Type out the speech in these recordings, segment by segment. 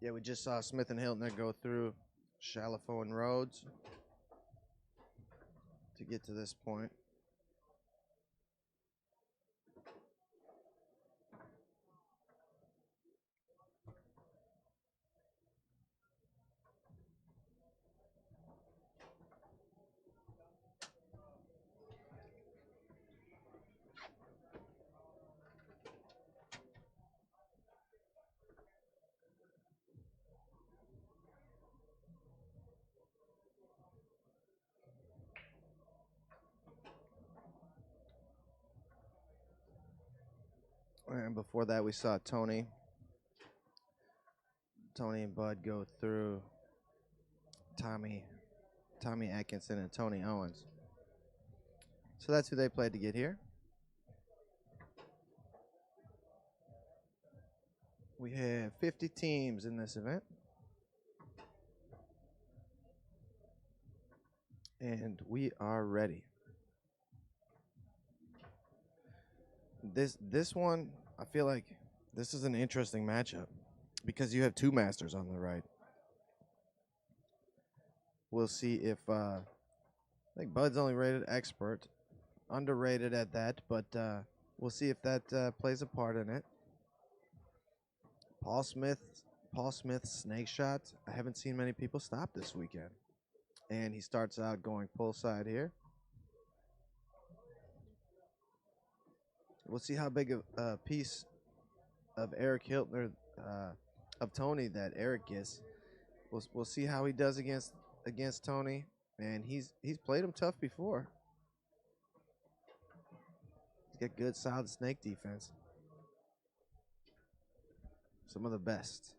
Yeah, we just saw Smith and Hiltner go through Chalifo and Rhodes to get to this point. And before that, we saw Tony and Bud go through Tommy Atkinson and Tony Owens. So that's who they played to get here. We have 50 teams in this event. And we are ready. This one, I feel like this is an interesting matchup because you have two masters on the right. We'll see if I think Bud's only rated expert, underrated at that, but we'll see if that plays a part in it. Paul Smith's snake shot. I haven't seen many people stop this weekend, and he starts out going pull side here. We'll see how big a piece of Erik Hueltner of Tony that Erik gets. We'll see how he does against Tony, and he's played him tough before. He's got good solid snake defense. Some of the best.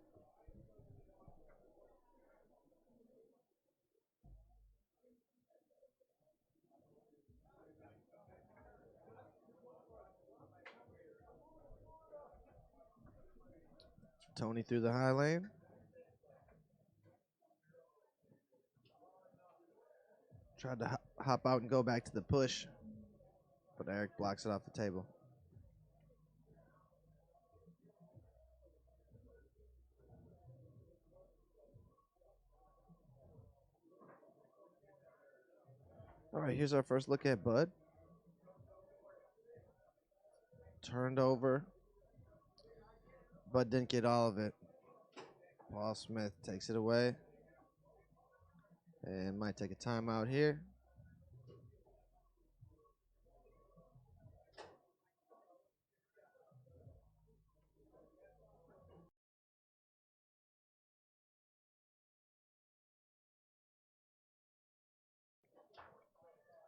Tony through the high lane. Tried to hop out and go back to the push, but Erik blocks it off the table. All right, here's our first look at Bud. Turned over. Bud didn't get all of it. Paul Smith takes it away. And might take a timeout here.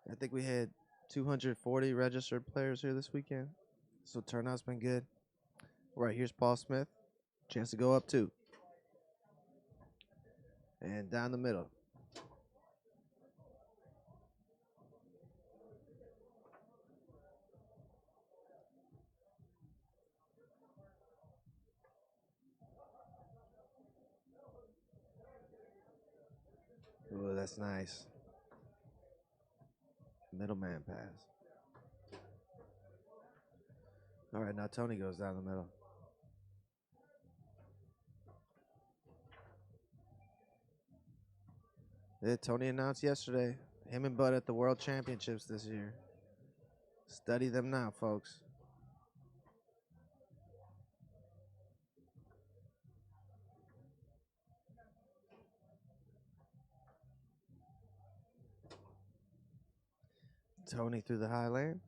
I think we had 240 registered players here this weekend. So turnout's been good. All right, here's Paul Smith. Chance to go up two. And down the middle. Ooh, that's nice. Middleman pass. All right, now Tony goes down the middle. Yeah, Tony announced yesterday, him and Bud at the World Championships this year. Study them now, folks. Tony through the high lane.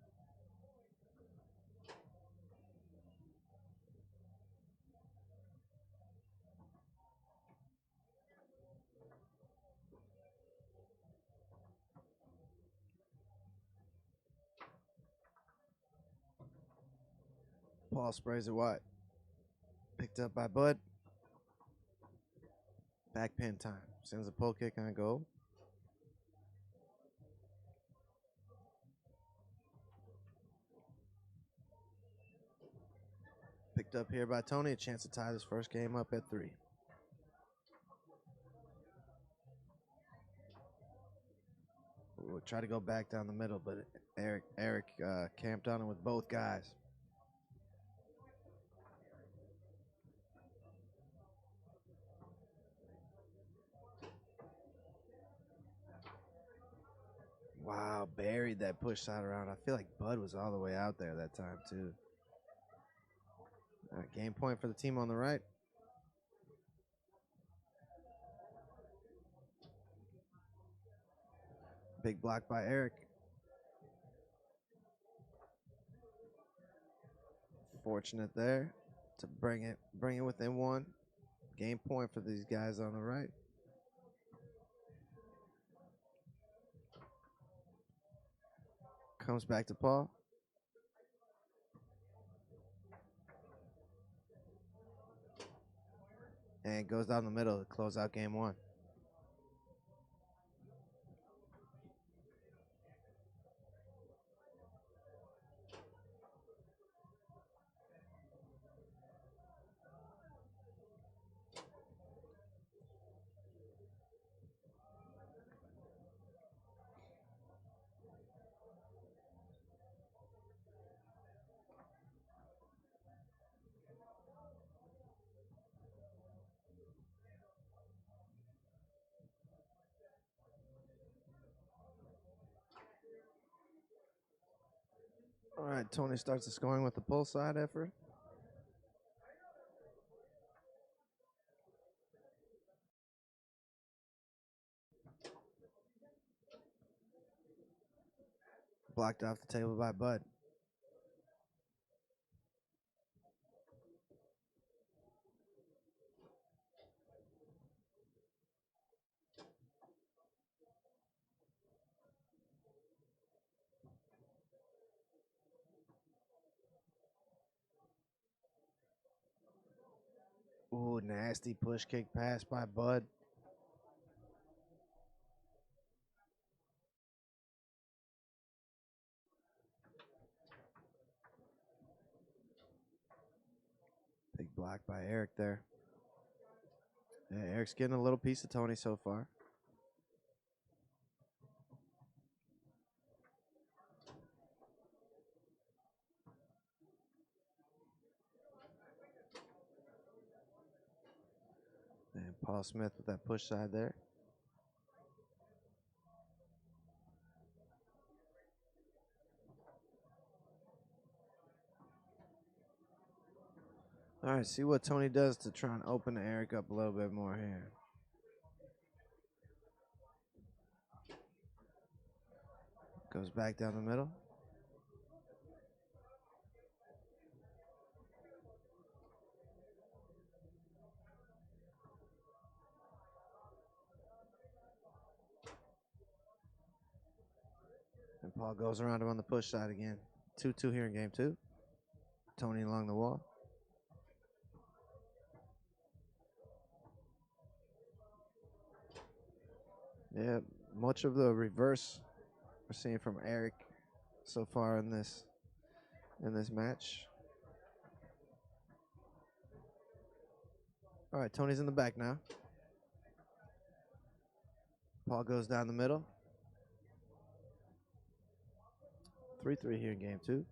Paul sprays it wide. Picked up by Bud. Back pin time. Sends a pull kick on goal. Picked up here by Tony. A chance to tie this first game up at 3. We'll try to go back down the middle, but Erik camped on him with both guys. Wow, buried that push side around. I feel like Bud was all the way out there that time, too. All right, game point for the team on the right. Big block by Erik. Fortunate there to bring it within one. Game point for these guys on the right. Comes back to Paul. And goes down the middle to close out game one. All right, Tony starts the scoring with the pull side effort. Blocked off the table by Bud. Ooh, nasty push kick pass by Bud. Big block by Erik there. Yeah, Erik's getting a little piece of Tony so far. And Paul Smith with that push side there. All right, see what Tony does to try and open Erik up a little bit more here. Goes back down the middle. And Paul goes around him on the push side again. 2-2 here in game two. Tony along the wall. Yeah, much of the reverse we're seeing from Erik so far in this match. All right, Tony's in the back now. Paul goes down the middle. 3-3 here in game two.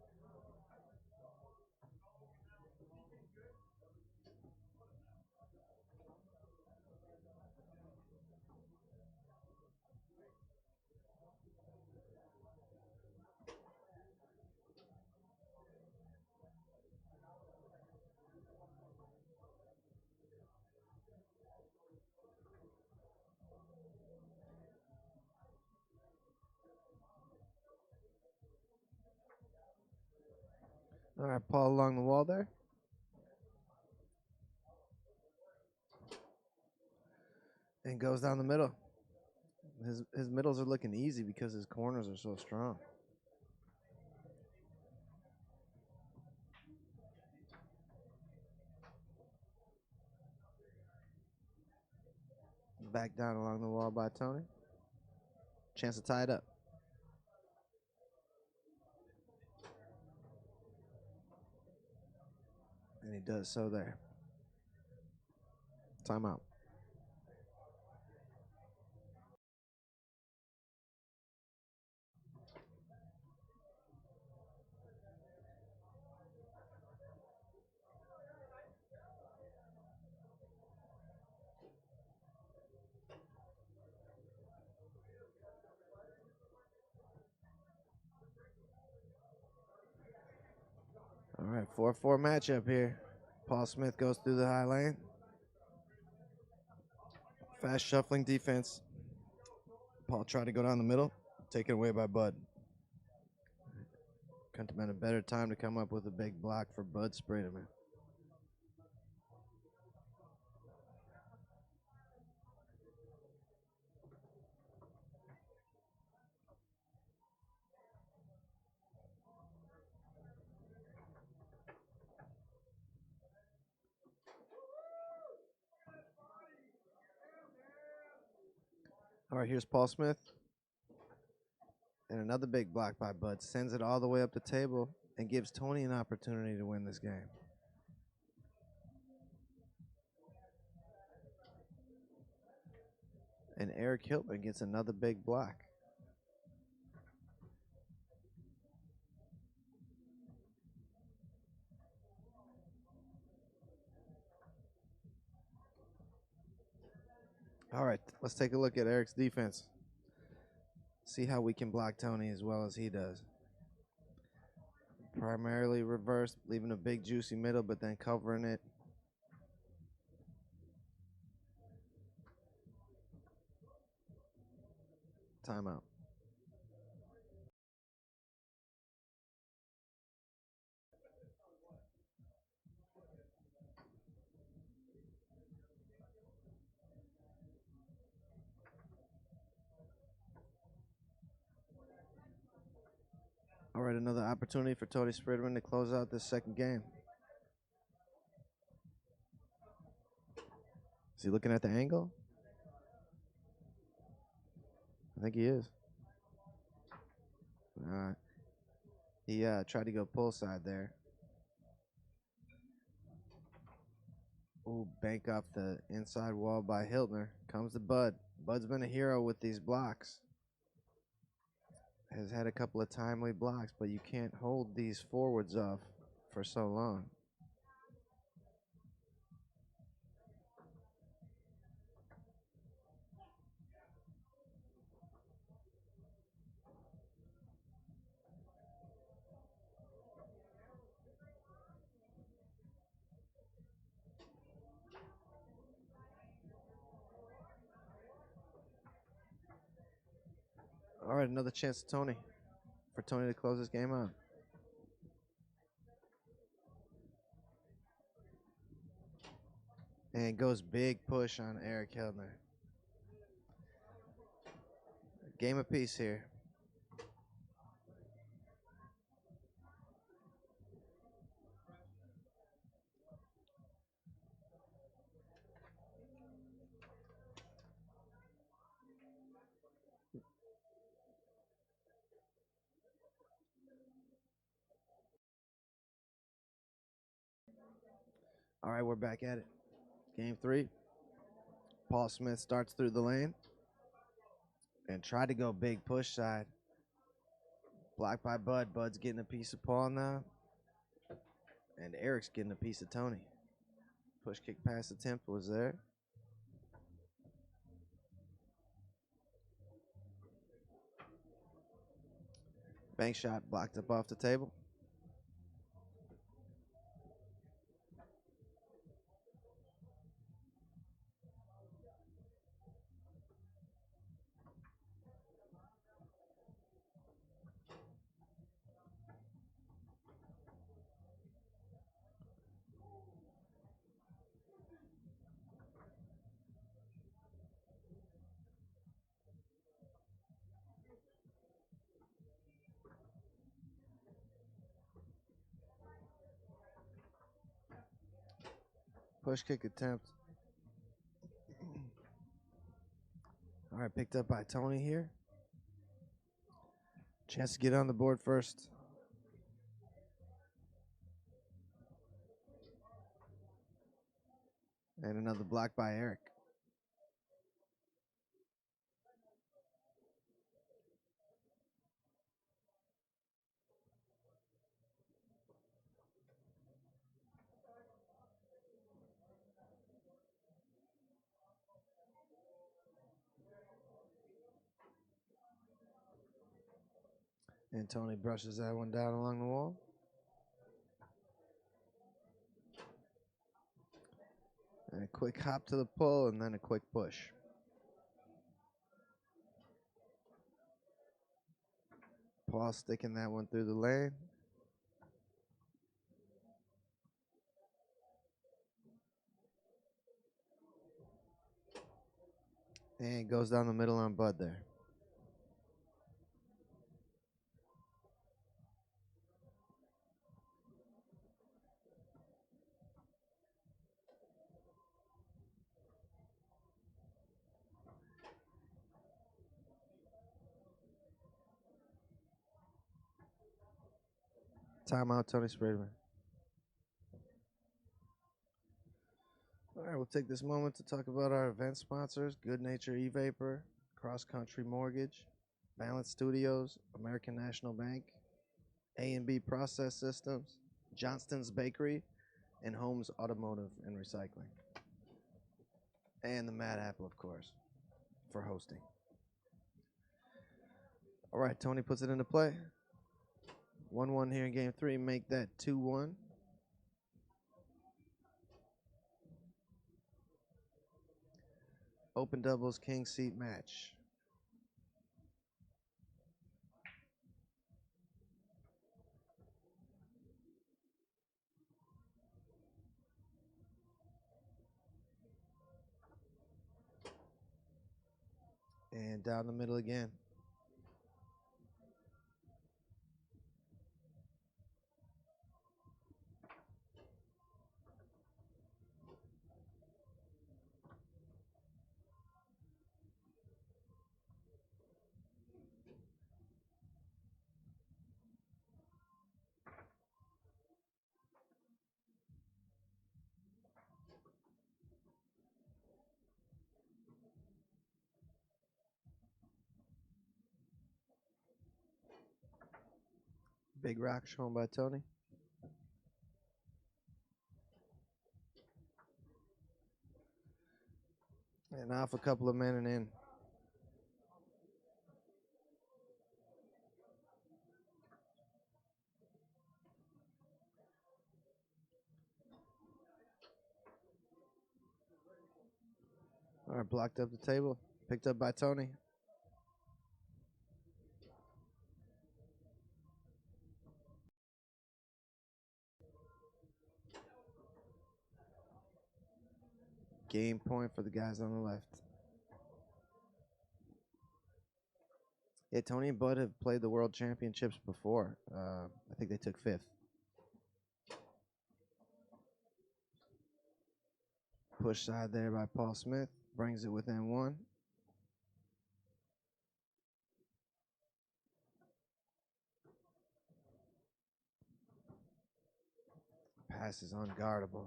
All right, Paul along the wall there. And goes down the middle. His middles are looking easy because his corners are so strong. Back down along the wall by Tony. Chance to tie it up. And he does so there. Timeout. All right, 4-4 matchup here. Paul Smith goes through the high lane. Fast shuffling defense. Paul tried to go down the middle, taken away by Bud. Couldn't have been a better time to come up with a big block for Bud Spredeman. All right, here's Paul Smith. And another big block by Bud. Sends it all the way up the table and gives Tony an opportunity to win this game. And Erik Hueltner gets another big block. All right, let's take a look at Erik's defense. See how we can block Tony as well as he does. Primarily reversed, leaving a big juicy middle, but then covering it. Timeout. All right, another opportunity for Tony Spredeman to close out this second game. Is he looking at the angle? I think he is. He tried to go pull side there. Ooh, bank off the inside wall by Hueltner. Comes to Bud. Bud's been a hero with these blocks. Has had a couple of timely blocks, but you can't hold these forwards off for so long. All right, another chance for Tony to close this game out. And goes big push on Erik Hueltner. Game apiece here. All right, we're back at it. Game 3. Paul Smith starts through the lane and tried to go big push side. Blocked by Bud. Bud's getting a piece of Paul now. And Erik's getting a piece of Tony. Push kick pass attempt was there. Bank shot blocked up off the table. Push kick attempt. All right, picked up by Tony here. Chance to get on the board first. And another block by Erik. And Tony brushes that one down along the wall. And a quick hop to the pull, and then a quick push. Paul sticking that one through the lane. And goes down the middle on Bud there. Timeout, Tony Spredeman. All right, we'll take this moment to talk about our event sponsors: Good Nature E-Vapor, Cross Country Mortgage, Balance Studios, American National Bank, A&B Process Systems, Johnston's Bakery, and Holmes Automotive and Recycling. And the Mad Apple, of course, for hosting. All right, Tony puts it into play. 1-1 here in game 3. Make that 2-1. Open doubles, king seat match. And down the middle again. Big rock shown by Tony. And off a couple of men and in. All right, blocked up the table. Picked up by Tony. Game point for the guys on the left. Yeah, Tony and Bud have played the World Championships before. I think they took 5th. Push side there by Paul Smith. Brings it within 1. Pass is unguardable.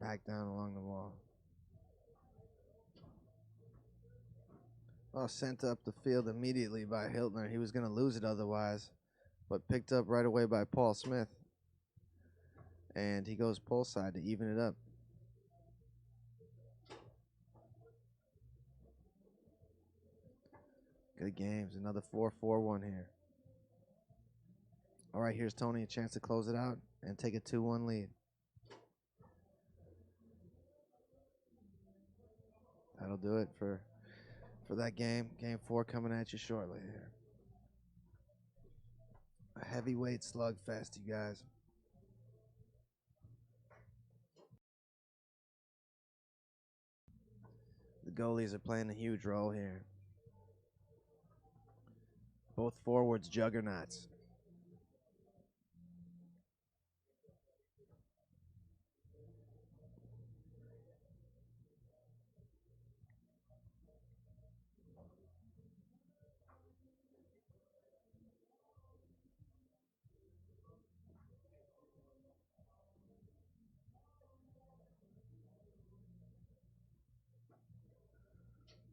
Back down along the wall. Oh, sent up the field immediately by Hueltner. He was going to lose it otherwise, but picked up right away by Paul Smith. And he goes pull side to even it up. Good games. Another 4-4-1 here. All right, here's Tony, a chance to close it out and take a 2-1 lead. That'll do it for that game. Game 4 coming at you shortly here. A heavyweight slugfest, you guys. The goalies are playing a huge role here. Both forwards juggernauts.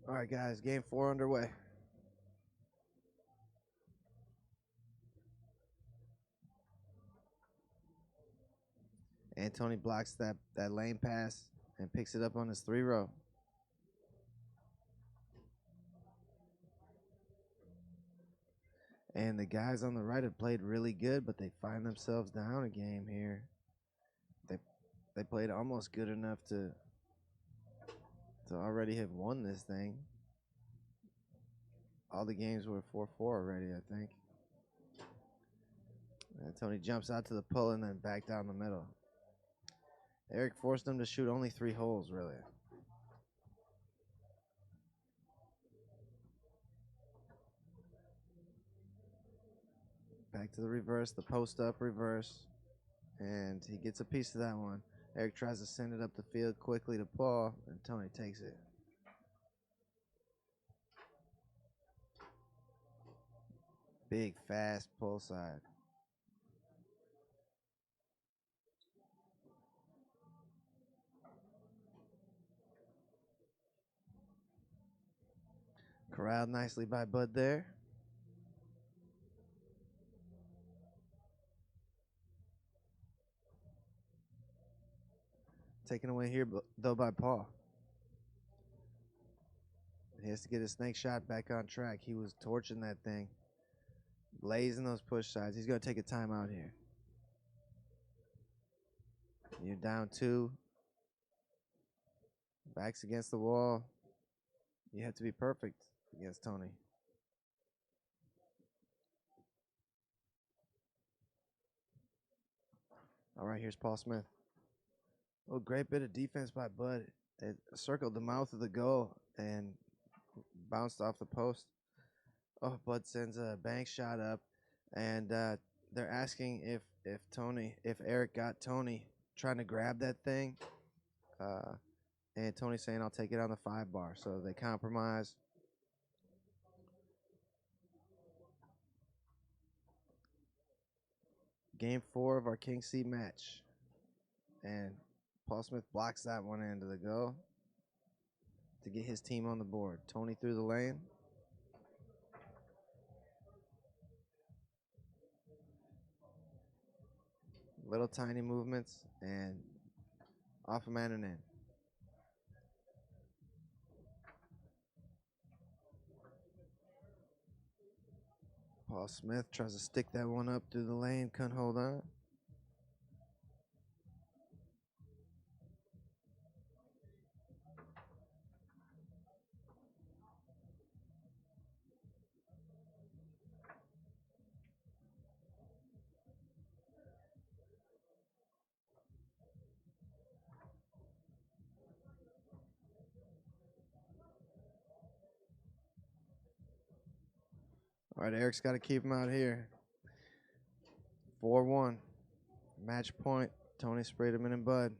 All right, guys, game 4 underway. And Tony blocks that lane pass and picks it up on his 3-row. And the guys on the right have played really good, but they find themselves down a game here. They played almost good enough to to already have won this thing. All the games were 4-4 already, I think. And Tony jumps out to the pull and then back down the middle. Erik forced him to shoot only 3 holes, really. Back to the reverse, the post up reverse. And he gets a piece of that one. Erik tries to send it up the field quickly to Paul, and Tony takes it. Big, fast pull side. Corralled nicely by Bud there. Taken away here, though, by Paul. He has to get his snake shot back on track. He was torching that thing. Blazing those push sides. He's going to take a timeout here. You're down 2. Backs against the wall. You have to be perfect against Tony. All right, here's Paul Smith. Oh, great bit of defense by Bud. It circled the mouth of the goal and bounced off the post. Oh, Bud sends a bank shot up, and they're asking if Erik got Tony trying to grab that thing, and Tony's saying I'll take it on the 5 bar. So they compromise. Game 4 of our King C match, and Paul Smith blocks that one into the go to get his team on the board. Tony through the lane. Little tiny movements and off a man and in. Paul Smith tries to stick that one up through the lane, couldn't hold on. All right, Erik's got to keep him out here. 4-1. Match point. Tony Spredeman and Bud.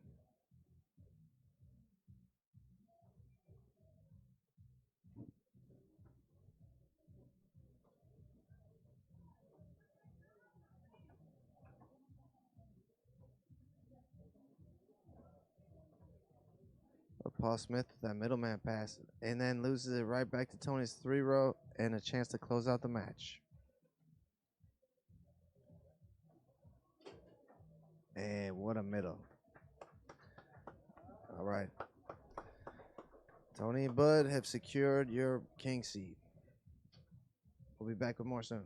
Paul Smith with that middleman pass, and then loses it right back to Tony's 3-row and a chance to close out the match. And what a middle. All right. Tony and Bud have secured your king seat. We'll be back with more soon.